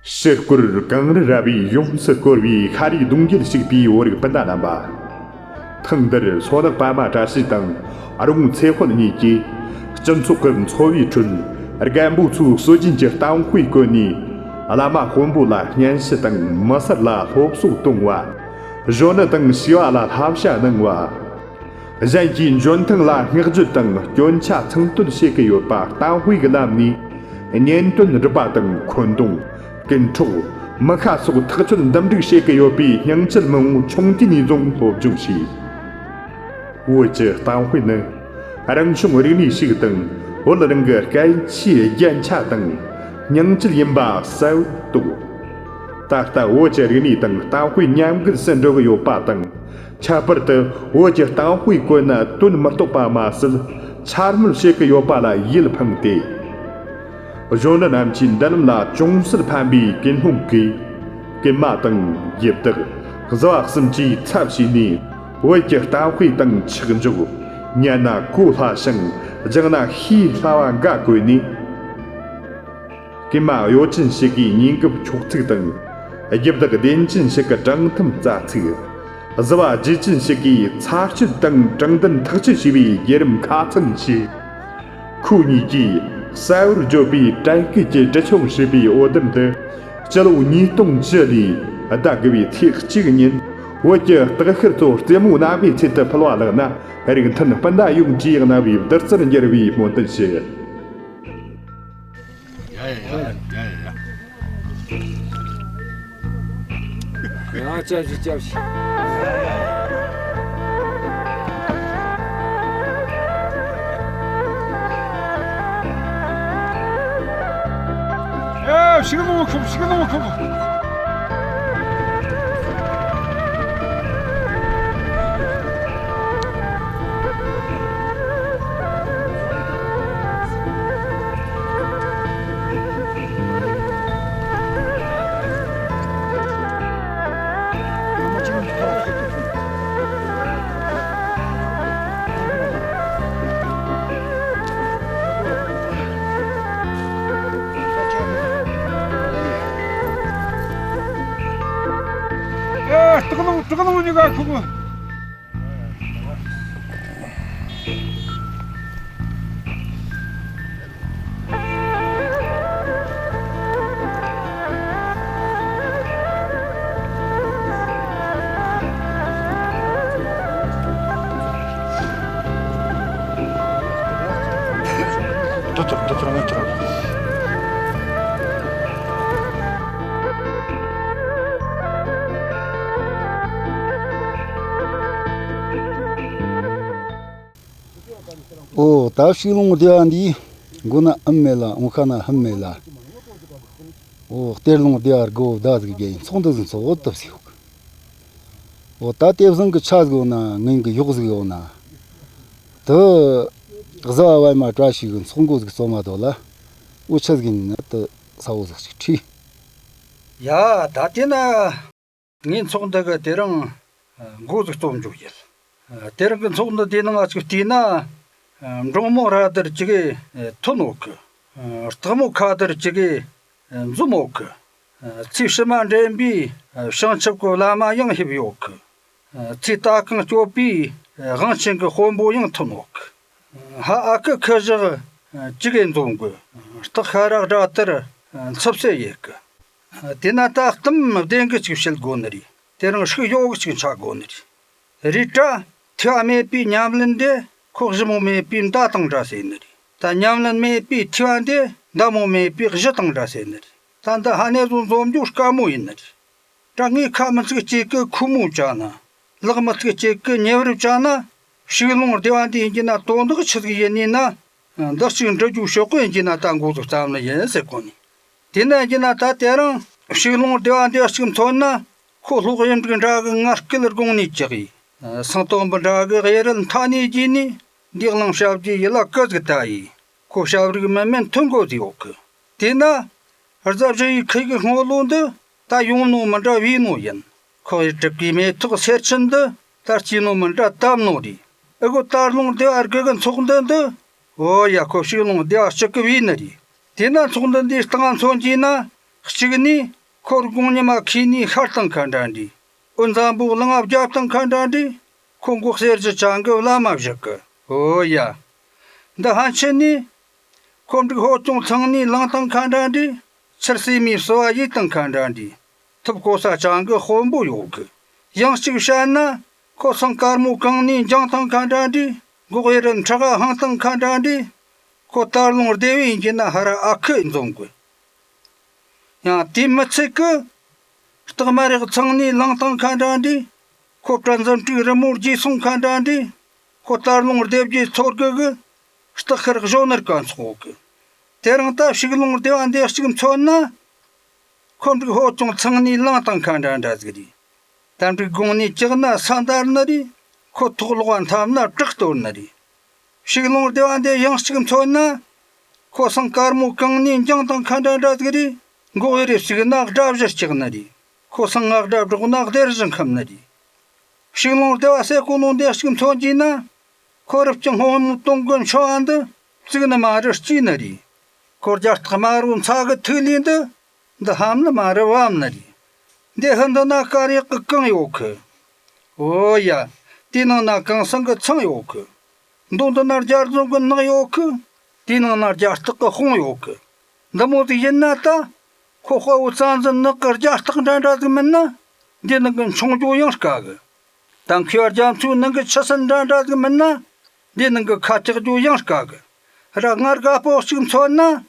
Shirkur Gangra Rabi Yonsa Korvi Hari Dungil Sigbi or Pandanamba. Tangder Soda Pama Tasitang, Arung Tsehon Niki, Jansukan Sovi Chun, Argambu Su Sojinja Town Huikoni, Alama Hombula, Yansitang, Masala, Hopsu Tungwa, Jonathan Siala Havsha Nangwa. Zajin Jontang La Nirjutang, Joncha Tangtun Shekayopa, Town Huigalamni, and Yentun Rabatang Kondong. Control, Makaso Tachun Damdu Shake Yopi, Yang Chelmong, Chongtini Zong for Jushi. Wager Town Winner, Arangshum really Shigatan, Olanga Gai Chi Yan Chatang, Yang Chilimba, South Do. Tata Wager Rinitan, Tao Hui Yam can send over your patang. Chaperta, Wager Tao Hui Gona, Tun Matopa Masel, Charmel Shake your pala, Yilpang Day. Jonah Nam Chin Danam La Jong Pambi, Kin Humki, Kin Matang, Yipter, Zoak Simji, Tapsini, Waker Tao Hui Tang Chiganjo, Nyana Kuha Sheng, Jana He Flower Gakuini, Kima Yochin Shiki, Yingub Choktitan, a give the Gadinjin Shika Jangtum Zati, Zawa Jichin Shiki, Tarchit Tang Jangdan Tachishi, Yerim Katan Shi, Kuni Ji. Saur Jobi, Danki Jachong Shibi, Odem de Jello Nitung Jelly, a Dagavi, Tick Chiggin, Wager, Drakerto, Demunabi, Tita Palana, Harrington, Panda, Yung G and Avi, Durson and Jerry, Montenshire. 시간 너무 커. 뜨거우니까 그거. 더. 오, 다시롱 디안디 고나 암멜라 오카나 함멜라 오 테르롱 디아르 고 다즈게 손도즈 소 어떻시오 오 따테브슨 그 차즈고나 닝그 요즈고나 더 그자와이마 트라시군 송고즈 소마도라 우차즈긴 또 사오즈치 야 다테나 닌 송다가 데랑 고즈 좀 주길 데랑 송도 되는 아주 디나 Romorader Jiggy Tonok, Tamokader Jiggy Zumok, Tishaman Dembi, Shanchako Lama Young Hibiok, Titakan Jopi, Ranching Hombo Young Tonok, Haaka Kajar Jigin Dungu, Stakara Rater, Subsayek. Dinataktum Dengich Shell Gonnery, Terang Shuyogis Chagonnery. Rita, Tiame P. Yamlinde. Coxmo me pin datang raseneri. Tanyamlan me pi tiande, damo me pi jetang raseneri. Tanda hanezun zomjush kamu ineri. Rangi kamatske kumu jana. Lagmatske never jana. Shilung devandi ingina tonduk chityenina. Dashin raju shoko ingina tango to tamna yensekoni. Tina ingina taterang. Shilung devandi askim tonna. Kohlugayam dragon arkiller goni chagi. Santom braga gairan tani jini. Dilang shabji yela kazgatai. Ko shabri mamen tungo diok. Tina, Arzabji kig holund, ta yunu manda vino yen. Ko me took searchend, tarchino manda tamnodi. Ego tarlung de argagan sogndende. Oh ya ko shilung de ashak wineri. Tina sogndende stangan sonjina, Xigni korguni makini hartan kandandi. Undan buğlan avcaptan kandandi. Kongu serce çangı ulam avcakı. O ya. Da hançeni komdik hotung tangni langtan kandandi. Çırsı mi soğayı tan kandandi. Tıp kosa çangı hombu yok. Yangsık şanna kosan karmu kangni jangtan kandandi. Goyeran çaga hangtan kandandi. Kotarlung devi ingina hara akı inzongu. Ya timmatsıkı Stamarik Tangni Langtang Kandandi, Kopranzam Tiramur Jisung Kandandi, Kotarlung Devji Torgug, Stakar Joner Kanskog. Terangta Shiglung Devan Dexigum Tona, Kombi Hotung Tangni Langtang Kandandazgiri. Tampi Goni Chigna Sandarnari, Kotulwan Tamna Trichtornari. Shiglung Devan de Youngsigum Tona, Kosankarmu Kangni Jangtang Kandandazgiri, Goyri Signak Davjas Chignari. Kosangar da brunak derzin kamnadi. Şiglor devase konun deşkim tonjina korupçun hon tongun şu anda signa marış çinari. Korjart kamarun sağı tülinde da hamna mara vamnari. Dehanda nakari kıkkın yok. O ya dinana kansanga çan yok. Dondanar jarzungun na yok. Dinanar jartık hon yok. Damodi yennata Koha usanzın nıkkır jastıkından razgımanna, denigin çoğcu uyanşkagı. Tankiyar jamsu nıngı çasından razgımanna, denigin kaçıgı uyanşkagı. Ragnar kapı oşçugum soğanna,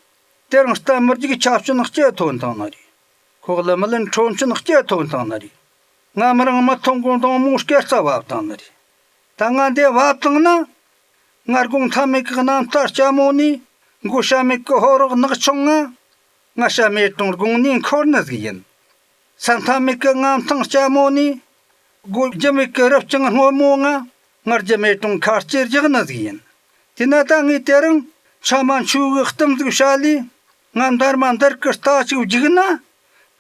deringstan mırcıgı çapçı nıkçıya toğuntanları. Koğlamalın çoğunçı nıkçıya toğuntanları. Ngamırıngıma tongundan muşkersa vaptanları. Tangan de vaptığına, ngargung tamik gınam tarçamoni, guşamik horog nıkçonga, Ngasha metong gungning corners giyen. Santamik ngam tang chamoni, go jamik rapchang homonga, ngarjametong karcher jagnas giyen. Tinatang iterang chaman chu khtam shali, ngam darman dar kastachi ujigna,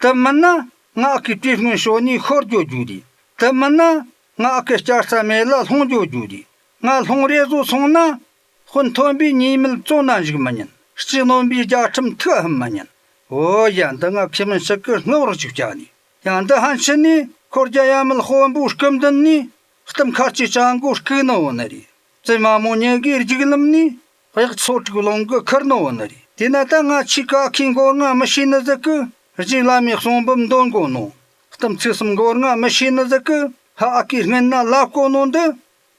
tamanna nga kitif mun shoni khorjo judi. Tamanna nga keshtarsa mela honjo judi. Nga hongrezo songna, khun tombi nimil zona jigmanyan. Shinombi jatim thahammanyan. O yanda nga kimin şakır navra çıkacağını. Yanda hanşeni korcayamıl hoğun bu uşkımdınni, xtım karçı çağıngu uşkığına onari. Zemamonya gircigilimni, ayık sortgulongu kırna onari. Dinata nga çika kingorna maşina zakı, rjilami xombım dongono. Xtım çısım gorna maşina zakı, ha akir ngenna lafgonondu,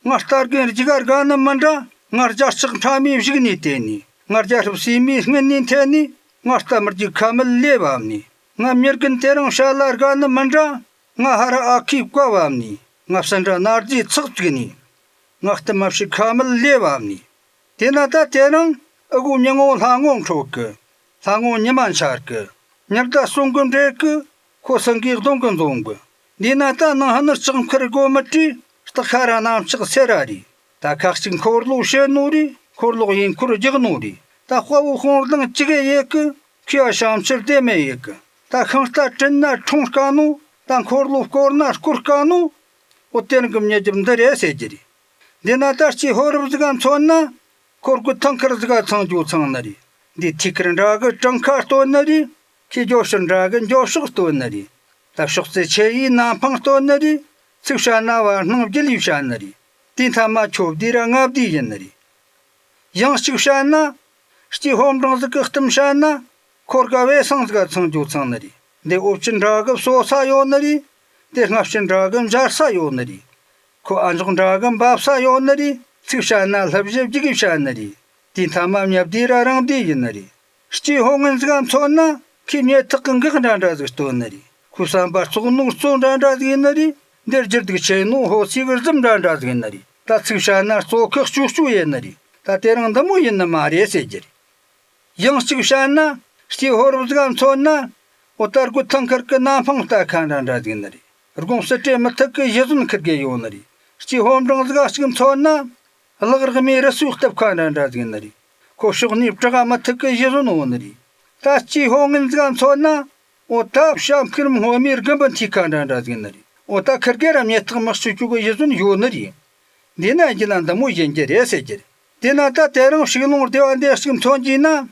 ngartargın rjigar gana manda, ngarjaşçık tamim jigni teni. Ngarjaşıp simi ngenin teni, Ngasta merji kamel levamni. Nga mirkin terang shalar gana mandra. Nga hara akib kwavamni. Nga sandra narji tsukgini. Ngasta mapshi kamel levamni. Tenata terang agu nyangon hangong chokke. Hangong nyaman sharke. Nyarda sungun reke. Kosangir dongun zongu. Dinata nang hanır çıkım kırı gomati. Stakara nam çık serari. Ta kaksin korlu she nuri. Korlu yin kuru jig nuri. Ta xwawu khordang chige yek kya shamchir deme yek ta khangsta chenna thongkanu ta khorlu korna kurkanu oten gumne jimdare sejiri dena tarchi horbuzgan chonna korku tankarızga changju changnari di tikrin rag changkar tonari ki joshin ragin joshuk tonari ta shukse cheyi nampang tonari siksana wa nung jili shanari din thama chobdira ngabdi yenari yang siksana Shti homrangzı kıhtım şana, korka ve sangsga çangju çangnari. De opçin ragım sosa yonari, de ngapçin ragım jarsa yonari. Ko anjın ragım babsa yonari, sikşana labjeb jigib şanari. Din tamam yapdir arang di yinari. Shti hongenzgam çonna, kimye tıkın gıgnan razgı stonari. Kusan barsuğunun son razgı yinari, der jirdik çeynu ho sigırzım razgı yinari. Ta sikşana sokık şuşu yinari. Ta terangda mu yinna mariye sejiri. Yangsık şanna, shti horbuzgan çonna, otar ku tankarka nampang ta kandan razginari. Rgum sate matak yazun kirge yonari. Shti homrangzga ashgim çonna, alagırgmi rasuq tab kandan razginari. Koşuqni ptaga matak yazun onari. Ta shti hongenzgan çonna, ota sham kirm homir gamban ti kandan razginari. Ota kirgeram yetqim maqsuçugu yazun yonari. Dina jilanda mu yengeri esejeri. Dina ta terang shigilungur devande ashgim çonjina,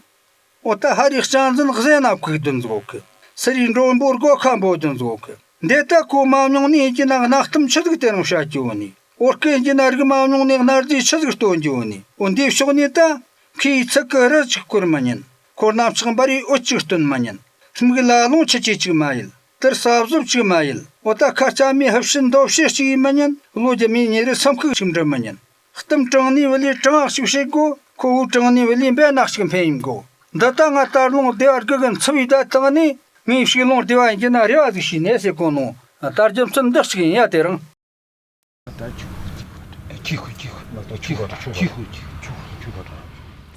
Ota har ihsanzın gızayana kıydınız oku. Sri Romborgo Cambodian Zoke. Deta ko mamnoni jina nachtum chadgten shajoni. Orke jina mamnoni nardi chadgton joni. Undi shonita ki tsakaraj kurmanin. Kornapsın bari uçuştun manin. Tımgılalın çeçeçi mayıl. Tır savzum çımayıl. Ota kaçami hıfşın dovşeş çımayın. Uluca mineri samkı çımrımayın. Xtım çağını veli çağ şivşey go. Kovu çağını veli ben akşım peyim go. Data ngatarlın değer gıgın sıvıda tağını. Mevşilon divayın gina riyaz işi neyse konu. Tarcımsın dıxçın ya derin.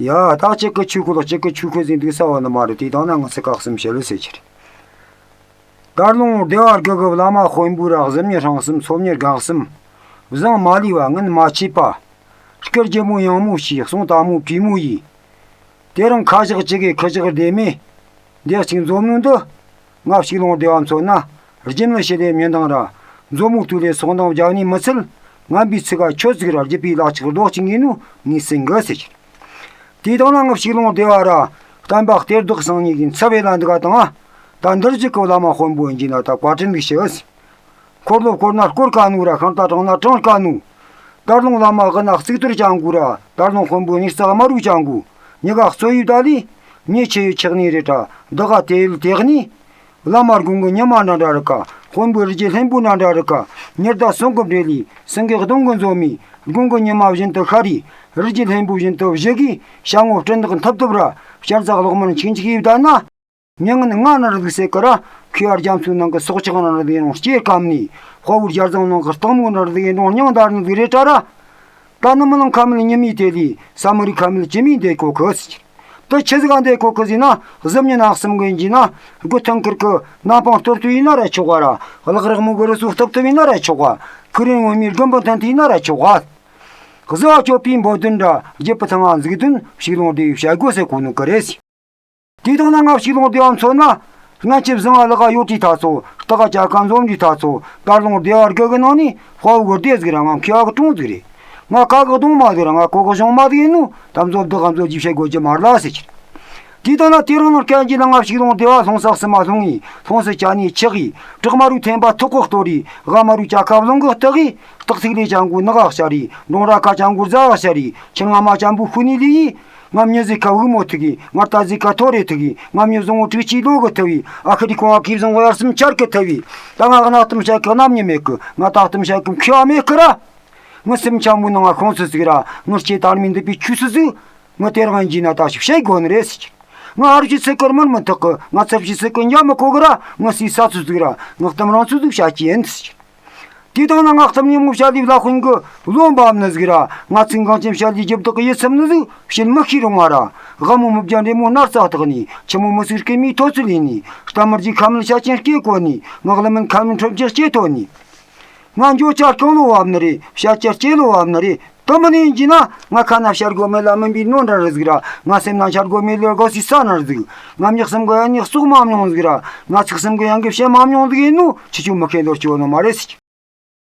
야, 다 제거 치고도 제거 치고서 인디사와는 말이 디다는 것을 각심 셀세지. 달롱 대화 그거 라마 호임부라 점녀 상심 솜녀 각심. 우선 말이와는 마치파. 시커제무 영무시 송다무 비무이. 대런 가지가 제게 거저거 되미. 내가 지금 좀는도 납시롱 대화함소나. 르짐는 시대 면당하라. 조무투레 송다무 자니 맛을 나비스가 초즈기라 제비라치고 도칭이누 니생거세지. 디도낭 없이롱 대화라 단박 대득성이긴 사베란드 같다가 단들지고 라마 혼보인지나다 과진기시스 코르도 코르나 코르카누라 칸타토나 톤카누 다른 라마가 낙식들 장구라 다른 혼보니 사마루 장구 내가 소유다리 니체 척니리다 너가 대일 대니 라마르궁고 냐마나다르까 혼보르지 햄부나다르까 녀다 송급데리 생겨동건조미 궁고 냐마진도 카리 르진 햄부진도 저기 샹오 전덕은 탑탑라 샤르자글고만 친치기다나 명은 응아나르 그세거라 귀알 잠수는 거 소치가나르 되는 시에 감니 호우 자르자는 거 스톰고나르 되는 냥다르는 비레타라 다나는 감니 님이 되리 사무리 감니 재미 되고 거스 또 체즈간데 고거지나 점년 학습 거인지나 고통 그렇게 나방 tortu이나라 초가라 얼그럭 무거르수 탑탑이나라 초가 그런 의미 건번탄티나라 초가 그저 조핀 보든다 제부터만 지기든 시롱데 샤고세 고는 거레시 디도나가 시롱데 암소나 나집 생활가 요티 타소 따가 자간 좀디 타소 다른 데어 거거노니 호우거데즈그랑 키하고 통드리 나 가고 동마드랑 고고 좀 마디누 담조도 감조 집세 고지 말라시 디도나 티로노 캔지랑 앞시롱 데와 송삭스마송이 송세자니 척이 저마루 템바 토kok돌이 가마루 자카블롱 거떡이 떡식리 장구 너가샤리 노라카 장구 자샤리 청아마 장부 훈이리 남녀지카 우모트기 마타지카 토레트기 남녀종 트치로 거터위 아크리코아 기브종 거였음 차르케터위 당아가 나트ም 샤케 남녀메크 나타트ም 샤케 켜메크라 무슨 참문어가 콘스스기라 무시 달민데 비추스즈 뭐테르간 지나다시 쉐이고네레스 나르지 세커만 만탁 나츠비 세컨야마 코그라 나시사츠즈기라 나타므란츠즈 샤치엔스 디도나 악tam니 무샤디 라콘고 롬밤나즈기라 나츠인간침 샤디 집도가 예섬느즈 신마키롱아라 가무 무브잔데 모나르사트그니 чему мусиркеми тоцлини штамар지 камыл 샤친ки кони нагламен камын чөчечетони 난조 차르코노 암너리 샤차체로 암너리 tomani jina ngakana shargomela mambino razgira ngasemna shargomela gosisanardig ngamyaksam goyani sugmamnyongzgira ngatsksam goyangi shemamnyongdigenu chichumakendo chono mares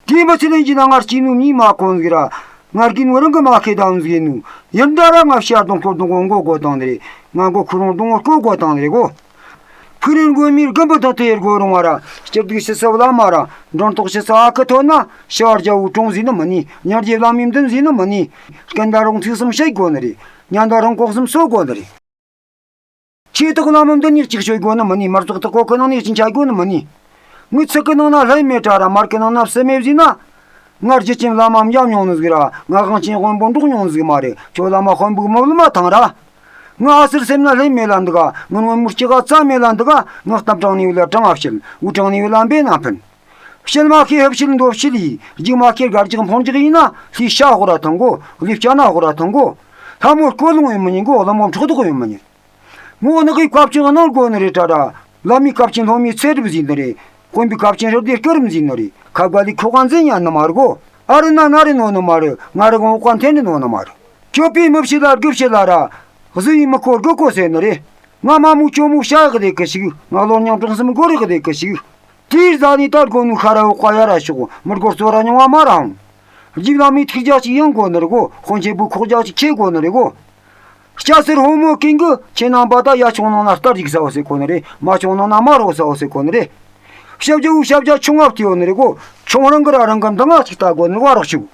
timasile jina ngarchinu ni makonzgira ngargin worongo makedaunzgenu yandara ngafshardon kodongo godondri ngago kurondon kodondrigo 그런 거미를 금부터 대고로 말아 저기서 서울아마라 돈독시서 아까토나 샤르자우 통지는 뭐니 냐르제람임든 지는 뭐니 간다롱 티섬 쉐이고너리 냐다롱 고슴 소고너리 치토고 남음든 일찍 쉐이고는 뭐니 마르토고 코코노니 진짜고는 뭐니 무츠코노나 라이메타라 마르케노나 세메지나 나르제침 라맘 야뇽는즈기라 나간친 곤본동뇽는즈기 말이 조라마 콘부모르마 당라 나스르 셈나레 멜란드가 너는 무치가 짜멜란드가 너답장니울라 장합실 우장니울란 베나픈 실마키 협실도 없이리 지마키 가르지금 본지리나 시샤고라 통고 리프자나고라 통고 다모 꼴롱이 뭐니고 너무 저도고 뭐니 뭐 너기 값지가 놀고는 따라 라미 값진 놈이 세르비진들이 콤비 값진 저들 거름진들이 가발이 코간zen이 안 말고 아르나 나르노노 말 나르고 관테는 노노 말 조피 몹시다 급시다라 그즈이 먹고 고고세너리 마마무 조무 샤그데 것이 나로냥 동스면 고르게 것이 디자니 달고는 가라고 과야라시고 머고소라니 와마랑 지금이 티자치 연고너고 혼제부 고자치 제고너고 샤스르 호모 킹그 제나바다 야촌나 스타릭사 오세 코네레 마촌나 마로사 오세 코네레 샵자 총합 뛰어내리고 총하는 걸 아는 건 당아 찍다고 와르시고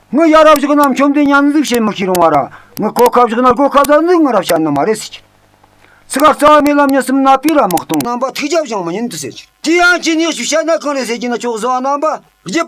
뭐 야랍지가 남 좀되냐 는 셈을 기로 와라 뭐 고갑지가 날 고갑자는 걸 없지 않나 말했지 스각사 밀람냐스면 나피라 먹통 남바 트잡정 뭐 인트세지 디안진이 슈샤나 거네세지나 조서 남바 이제